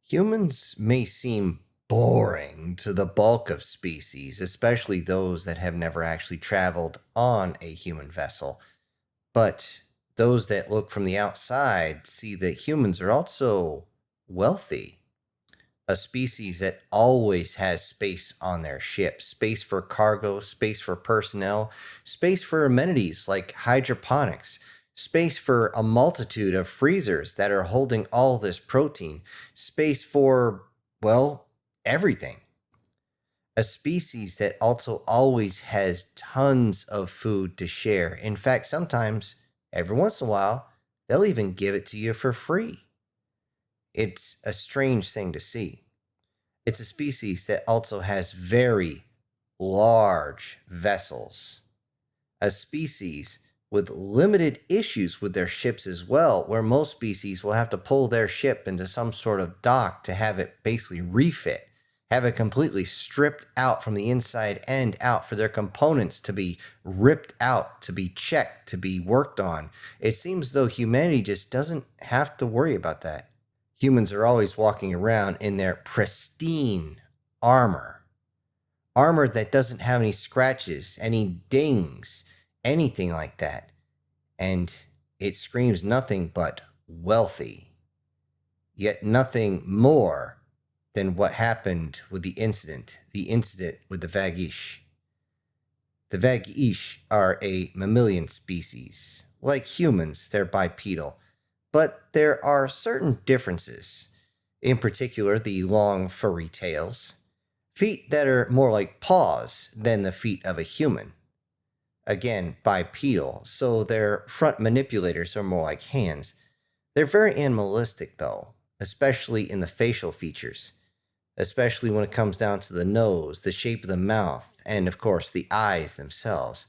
Humans may seem boring to the bulk of species, especially those that have never actually traveled on a human vessel. But those that look from the outside see that humans are also wealthy. A species that always has space on their ship, space for cargo, space for personnel, space for amenities like hydroponics, space for a multitude of freezers that are holding all this protein, space for, well, everything. A species that also always has tons of food to share. In fact, sometimes, every once in a while, they'll even give it to you for free. It's a strange thing to see. It's a species that also has very large vessels. A species with limited issues with their ships as well, where most species will have to pull their ship into some sort of dock to have it basically refit, have it completely stripped out from the inside end out for their components to be ripped out, to be checked, to be worked on. It seems though humanity just doesn't have to worry about that. Humans are always walking around in their pristine armor. Armor that doesn't have any scratches, any dings, anything like that. And it screams nothing but wealthy. Yet nothing more than what happened with the incident with the Vagish. The Vagish are a mammalian species. Like humans, they're bipedal. But there are certain differences, in particular the long furry tails, feet that are more like paws than the feet of a human. Again, bipedal, so their front manipulators are more like hands. They're very animalistic though, especially in the facial features, especially when it comes down to the nose, the shape of the mouth, and of course the eyes themselves.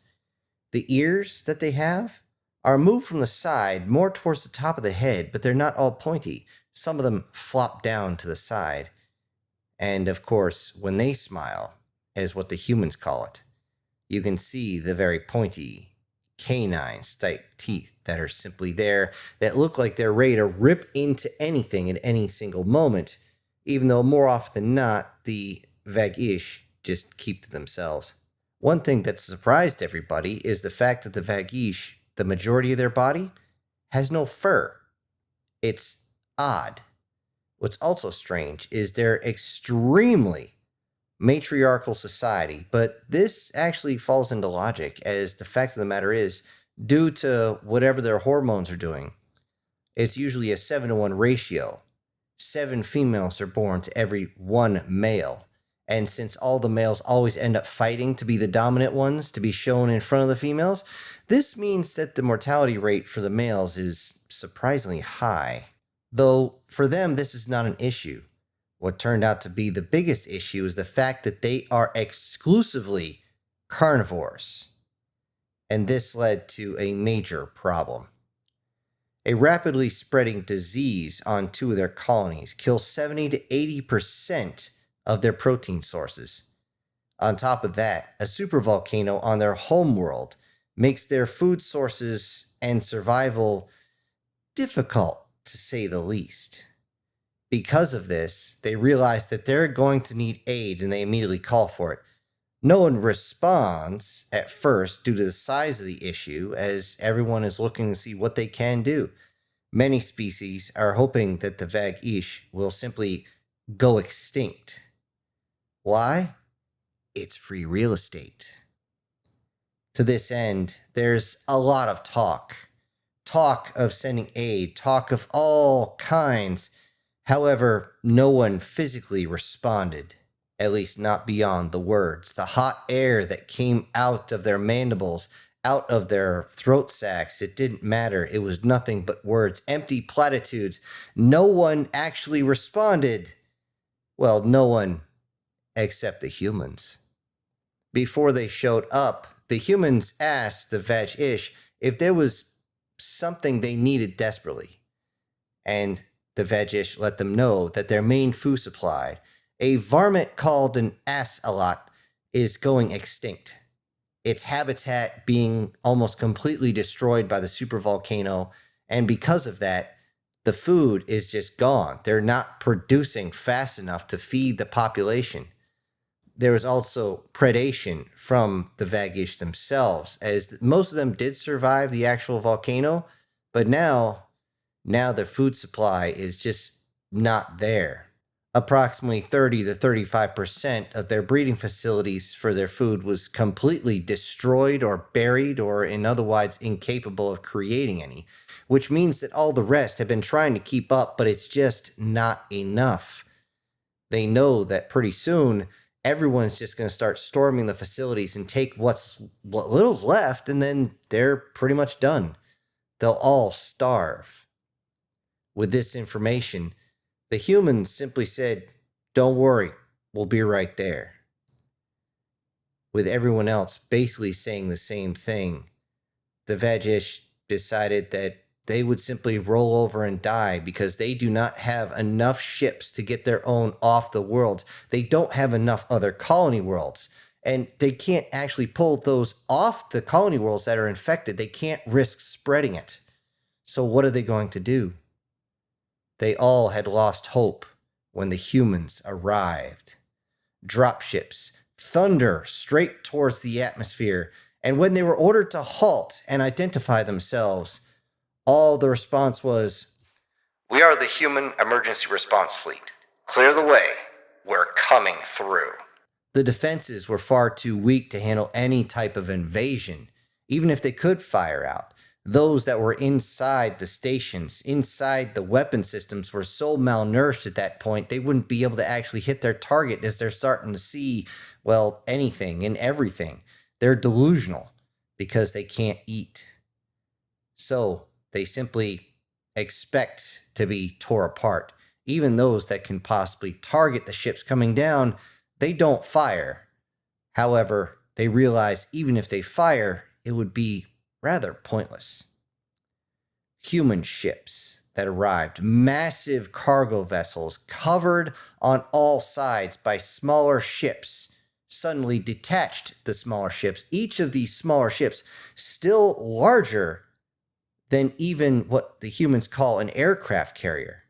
The ears that they have are moved from the side more towards the top of the head, but they're not all pointy. Some of them flop down to the side. And of course, when they smile, is what the humans call it, you can see the very pointy canines type teeth that are simply there, that look like they're ready to rip into anything at any single moment, even though more often than not, the Vagish just keep to themselves. One thing that surprised everybody is the fact that the Vagish, the majority of their body, has no fur. It's odd. What's also strange is they're extremely matriarchal society, but this actually falls into logic, as the fact of the matter is, due to whatever their hormones are doing, it's usually a 7-to-1 ratio. 7 females are born to every 1 male. And since all the males always end up fighting to be the dominant ones, to be shown in front of the females, this means that the mortality rate for the males is surprisingly high. Though for them, this is not an issue. What turned out to be the biggest issue is the fact that they are exclusively carnivores. And this led to a major problem. A rapidly spreading disease on 2 of their colonies kills 70 to 80% of their protein sources. On top of that, a supervolcano on their homeworld makes their food sources and survival difficult, to say the least. Because of this, they realize that they're going to need aid and they immediately call for it. No one responds at first due to the size of the issue, as everyone is looking to see what they can do. Many species are hoping that the Vagish will simply go extinct. Why? It's free real estate. To this end, there's a lot of talk. Talk of sending aid, talk of all kinds. However, no one physically responded, at least not beyond the words. The hot air that came out of their mandibles, out of their throat sacs, it didn't matter. It was nothing but words, empty platitudes. No one actually responded. Well, no one except the humans. Before they showed up, the humans asked the Vagish if there was something they needed desperately. And the Vagish let them know that their main food supply, a varmint called an ass-alot, is going extinct. Its habitat being almost completely destroyed by the supervolcano, and because of that, The food is just gone. They're not producing fast enough to feed the population. There was also predation from the Vagish themselves, as most of them did survive the actual volcano, but now their food supply is just not there. Approximately 30 to 35% of their breeding facilities for their food was completely destroyed or buried or in otherwise incapable of creating any, which means that all the rest have been trying to keep up, but it's just not enough. They know that pretty soon everyone's just going to start storming the facilities and take what little's left, and then they're pretty much done. They'll all starve. With this information, the humans simply said, "Don't worry, we'll be right there." With everyone else basically saying the same thing, the Vagish decided that they would simply roll over and die because they do not have enough ships to get their own off the world. They don't have enough other colony worlds. And they can't actually pull those off the colony worlds that are infected. They can't risk spreading it. So what are they going to do? They all had lost hope when the humans arrived. Dropships, thunder straight towards the atmosphere, and when they were ordered to halt and identify themselves, all the response was, "We are the Human Emergency Response Fleet. Clear the way. We're coming through." The defenses were far too weak to handle any type of invasion, even if they could fire out. Those that were inside the stations, inside the weapon systems, were so malnourished at that point, they wouldn't be able to actually hit their target as they're starting to see, well, anything and everything. They're delusional because they can't eat. So they simply expect to be tore apart. Even those that can possibly target the ships coming down, they don't fire. However, they realize even if they fire, it would be rather pointless. Human ships that arrived, massive cargo vessels covered on all sides by smaller ships, suddenly detached the smaller ships. Each of these smaller ships still larger than even what the humans call an aircraft carrier,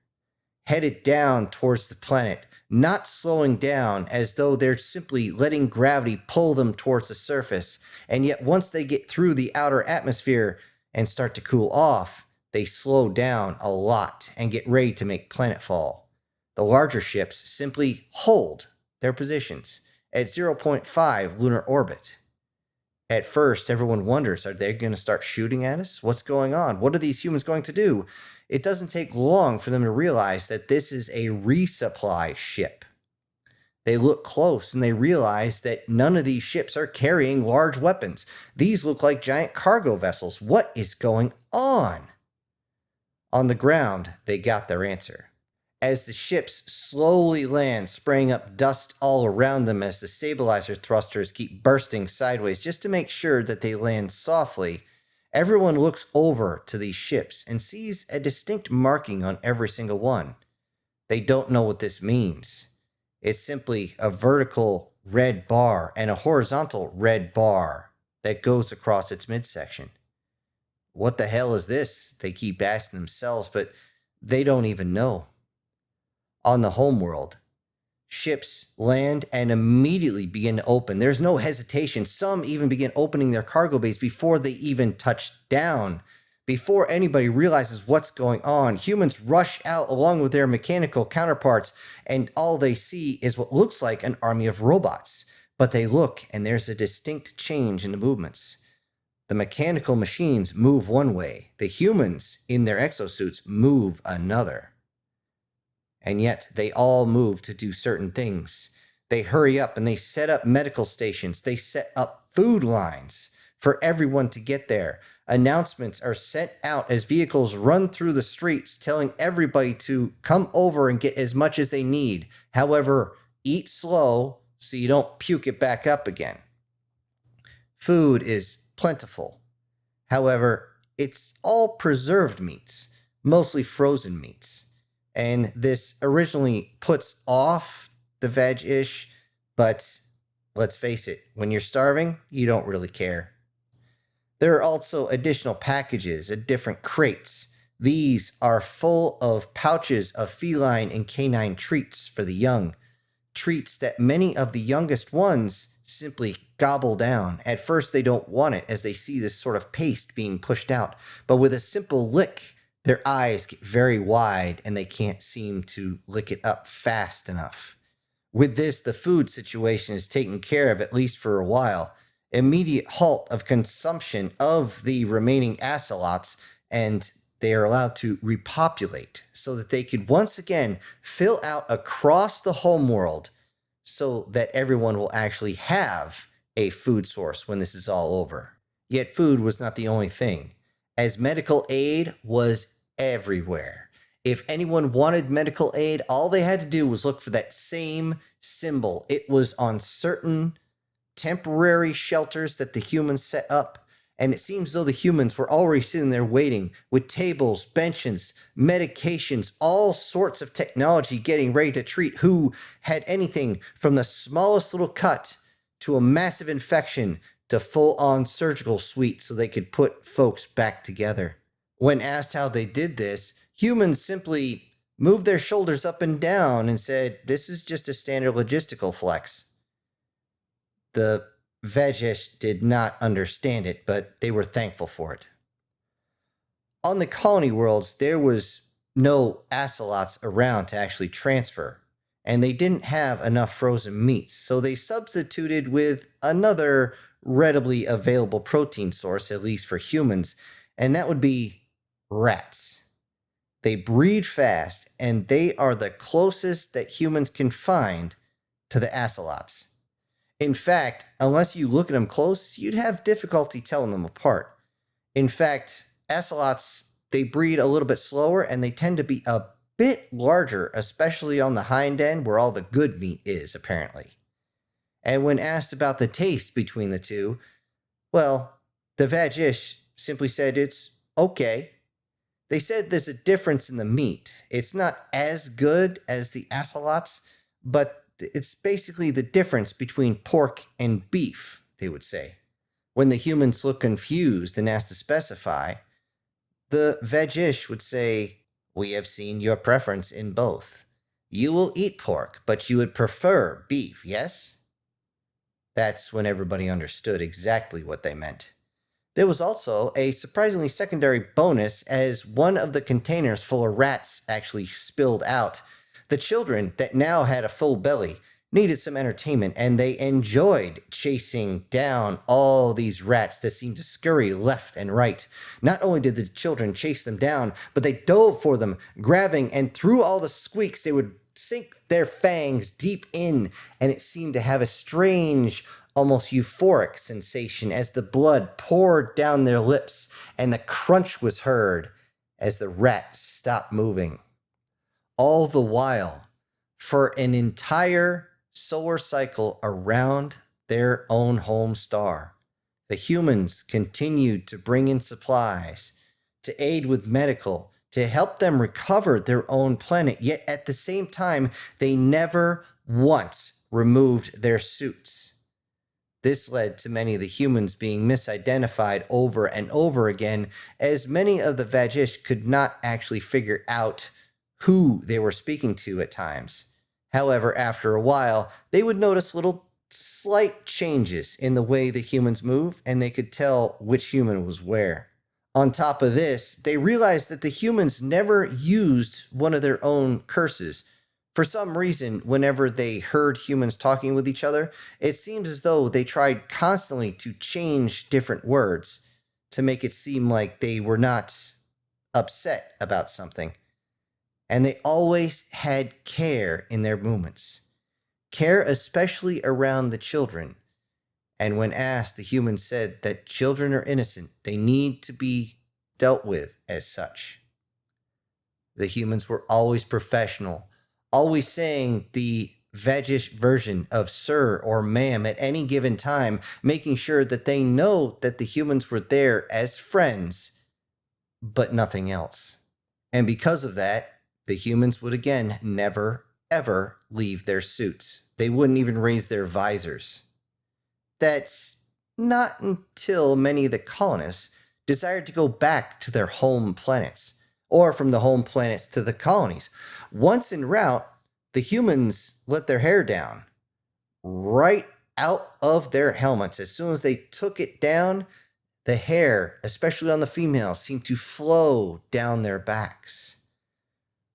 headed down towards the planet, not slowing down, as though they're simply letting gravity pull them towards the surface. And yet once they get through the outer atmosphere and start to cool off, they slow down a lot and get ready to make planetfall. The larger ships simply hold their positions at 0.5 lunar orbit. At first, everyone wonders, are they going to start shooting at us? What's going on? What are these humans going to do? It doesn't take long for them to realize that this is a resupply ship. They look close and they realize that none of these ships are carrying large weapons. These look like giant cargo vessels. What is going on? On the ground, they got their answer. As the ships slowly land, spraying up dust all around them as the stabilizer thrusters keep bursting sideways just to make sure that they land softly, everyone looks over to these ships and sees a distinct marking on every single one. They don't know what this means. It's simply a vertical red bar and a horizontal red bar that goes across its midsection. What the hell is this? They keep asking themselves, but they don't even know. On the homeworld, ships land and immediately begin to open. There's no hesitation. Some even begin opening their cargo bays before they even touch down. Before anybody realizes what's going on, humans rush out along with their mechanical counterparts, and all they see is what looks like an army of robots. But they look, and there's a distinct change in the movements. The mechanical machines move one way. The humans in their exosuits move another. And yet they all move to do certain things. They hurry up and they set up medical stations. They set up food lines for everyone to get there. Announcements are sent out as vehicles run through the streets telling everybody to come over and get as much as they need. However, eat slow so you don't puke it back up again. Food is plentiful. However, it's all preserved meats, mostly frozen meats. And this originally puts off the Vagish, but let's face it, when you're starving, you don't really care. There are also additional packages at different crates These are full of pouches of feline and canine treats for the young, treats that many of the youngest ones simply gobble down. At first, they don't want it as they see this sort of paste being pushed out, but with a simple lick, their eyes get very wide and they can't seem to lick it up fast enough. With this, the food situation is taken care of at least for a while. Immediate halt of consumption of the remaining ocelots, and they are allowed to repopulate so that they could once again fill out across the homeworld so that everyone will actually have a food source when this is all over. Yet food was not the only thing, as medical aid was everywhere. If anyone wanted medical aid, all they had to do was look for that same symbol. It was on certain temporary shelters that the humans set up, and it seems though the humans were already sitting there waiting with tables, benches, medications, all sorts of technology getting ready to treat who had anything from the smallest little cut to a massive infection to full-on surgical suite so they could put folks back together. When asked how they did this, humans simply moved their shoulders up and down and said, "This is just a standard logistical flex." The Vagish did not understand it, but they were thankful for it. On the colony worlds, there was no ocelots around to actually transfer, and they didn't have enough frozen meats, so they substituted with another readily available protein source, at least for humans, and that would be rats. They breed fast, and they are the closest that humans can find to the ocelots. In fact, unless you look at them close, you'd have difficulty telling them apart. In fact, ocelots, they breed a little bit slower and they tend to be a bit larger, especially on the hind end where all the good meat is, apparently. And when asked about the taste between the two, well, the Vagish simply said it's okay. They said there's a difference in the meat. It's not as good as the ocelots, but it's basically the difference between pork and beef, they would say. When the humans look confused and asked to specify, the Vagish would say, "We have seen your preference in both. You will eat pork, but you would prefer beef, yes?" That's when everybody understood exactly what they meant. There was also a surprisingly secondary bonus as one of the containers full of rats actually spilled out. The children that now had a full belly needed some entertainment, and they enjoyed chasing down all these rats that seemed to scurry left and right. Not only did the children chase them down, but they dove for them, grabbing, and through all the squeaks, they would sink their fangs deep in, and it seemed to have a strange, almost euphoric sensation as the blood poured down their lips, and the crunch was heard as the rats stopped moving. All the while, for an entire solar cycle around their own home star, the humans continued to bring in supplies, to aid with medical, to help them recover their own planet, yet at the same time, they never once removed their suits. This led to many of the humans being misidentified over and over again, as many of the Vagish could not actually figure out who they were speaking to at times. However, after a while, they would notice little slight changes in the way the humans move, and they could tell which human was where. On top of this, they realized that the humans never used one of their own curses. For some reason, whenever they heard humans talking with each other, it seems as though they tried constantly to change different words to make it seem like they were not upset about something. And they always had care in their movements. Care especially around the children. And when asked, the humans said that children are innocent. They need to be dealt with as such. The humans were always professional, always saying the Vagish version of sir or ma'am at any given time, making sure that they know that the humans were there as friends, but nothing else. And because of that, the humans would again never, ever leave their suits. They wouldn't even raise their visors. That's not until many of the colonists desired to go back to their home planets, or from the home planets to the colonies. Once en route, the humans let their hair down right out of their helmets. As soon as they took it down, the hair, especially on the females, seemed to flow down their backs.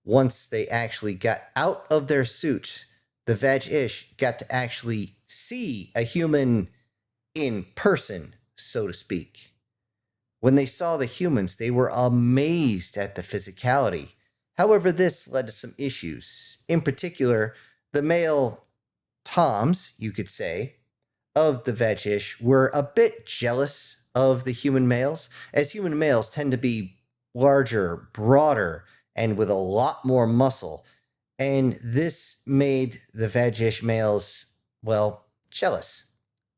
Once they actually got out of their suits, the Vagish got to actually see a human in person, so to speak. When they saw the humans, they were amazed at the physicality. However, this led to some issues. In particular, the male toms, you could say, of the Vagish were a bit jealous of the human males, as human males tend to be larger, broader, and with a lot more muscle. And this made the Vagish males, well, jealous.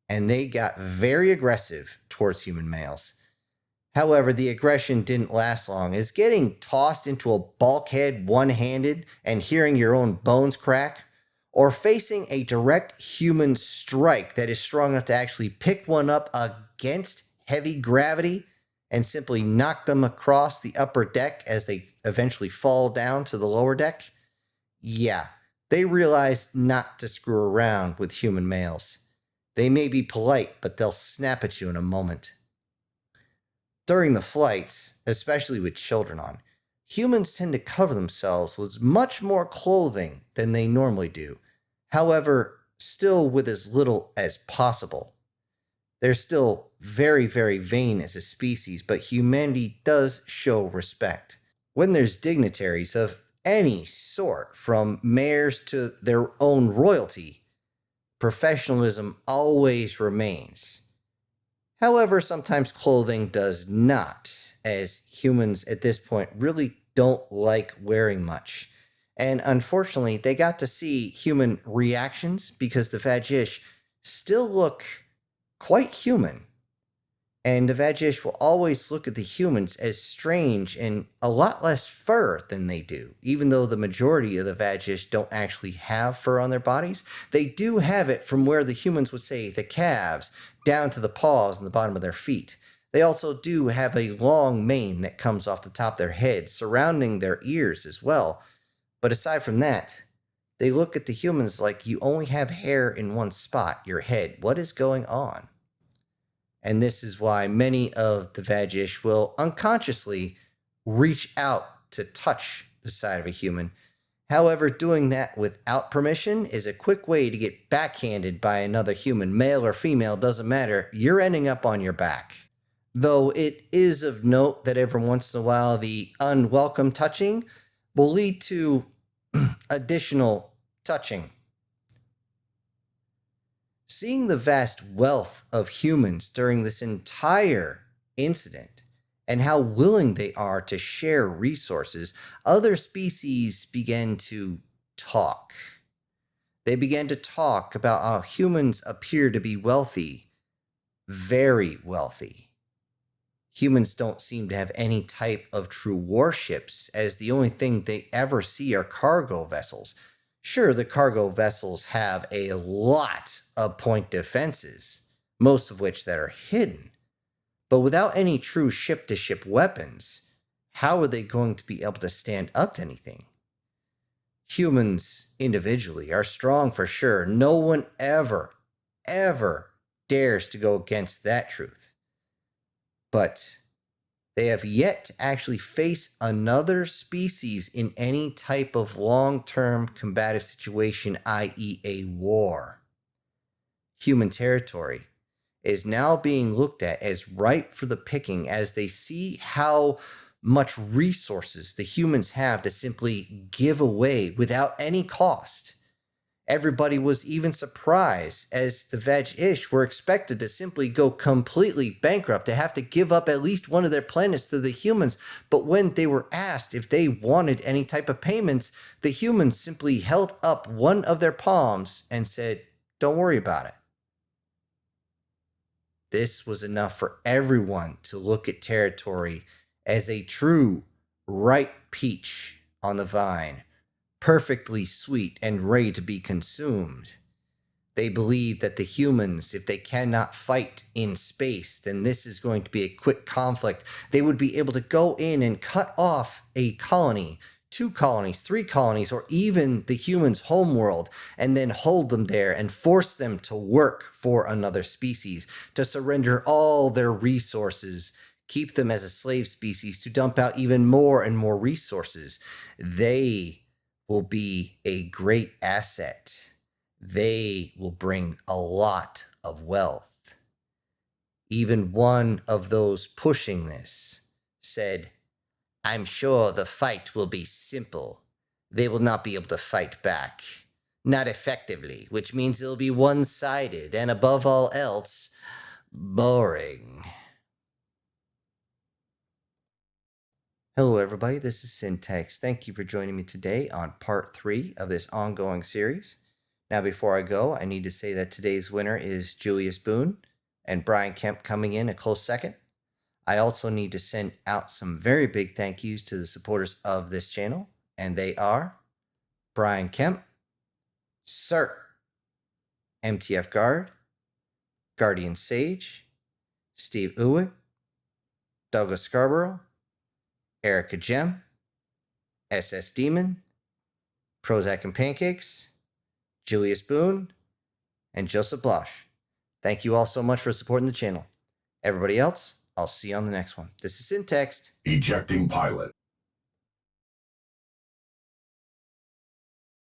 And they got very aggressive towards human males. However, the aggression didn't last long, as getting tossed into a bulkhead one-handed and hearing your own bones crack, or facing a direct human strike that is strong enough to actually pick one up against heavy gravity and simply knock them across the upper deck as they eventually fall down to the lower deck, yeah, they realize not to screw around with human males. They may be polite, but they'll snap at you in a moment. During the flights, especially with children on, humans tend to cover themselves with much more clothing than they normally do. However, still with as little as possible. They're still very, very vain as a species, but humanity does show respect. When there's dignitaries of any sort, from mayors to their own royalty, professionalism always remains. However, sometimes clothing does not, as humans at this point really don't like wearing much. And unfortunately, they got to see human reactions because the Vagish still look quite human. And the Vagish will always look at the humans as strange and a lot less fur than they do. Even though the majority of the Vagish don't actually have fur on their bodies, they do have it from where the humans would say the calves down to the paws and the bottom of their feet. They also do have a long mane that comes off the top of their heads, surrounding their ears as well. But aside from that, they look at the humans like you only have hair in one spot, your head. What is going on? And this is why many of the Vagish will unconsciously reach out to touch the side of a human. However, doing that without permission is a quick way to get backhanded by another human, male or female, doesn't matter. You're ending up on your back. Though it is of note that every once in a while the unwelcome touching will lead to additional touching. Seeing the vast wealth of humans during this entire incident and how willing they are to share resources, other species began to talk. They began to talk about how humans appear to be wealthy, very wealthy. Humans don't seem to have any type of true warships, as the only thing they ever see are cargo vessels. Sure, the cargo vessels have a lot of point defenses, most of which that are hidden. But without any true ship-to-ship weapons, how are they going to be able to stand up to anything? Humans individually are strong for sure. No one ever dares to go against that truth. But they have yet to actually face another species in any type of long-term combative situation, i.e. a war. Human territory is now being looked at as ripe for the picking, as they see how much resources the humans have to simply give away without any cost. Everybody was even surprised, as the Vagish were expected to simply go completely bankrupt, to have to give up at least one of their planets to the humans. But when they were asked if they wanted any type of payments, the humans simply held up one of their palms and said, "Don't worry about it." This was enough for everyone to look at territory as a true ripe peach on the vine, perfectly sweet and ready to be consumed. They believe that the humans, if they cannot fight in space, then this is going to be a quick conflict. They would be able to go in and cut off a colony, 2 colonies, 3 colonies, or even the humans' homeworld, and then hold them there and force them to work for another species, to surrender all their resources, keep them as a slave species, to dump out even more and more resources. They will be a great asset. They will bring a lot of wealth. Even one of those pushing this said, "I'm sure the fight will be simple. They will not be able to fight back. Not effectively, which means it'll be one-sided and above all else, boring." Hello everybody, this is Syntax. Thank you for joining me today on part 3 of this ongoing series. Now before I go, I need to say that today's winner is Julius Boone and Brian Kemp coming in a close second. I also need to send out some very big thank yous to the supporters of this channel, and they are Brian Kemp, Sir, MTF Guard, Guardian Sage, Steve Ewick, Douglas Scarborough, Erica Gem, SS Demon, Prozac and Pancakes, Julius Boone, and Joseph Blosh. Thank you all so much for supporting the channel. Everybody else, I'll see you on the next one. This is Syntax. Ejecting pilot.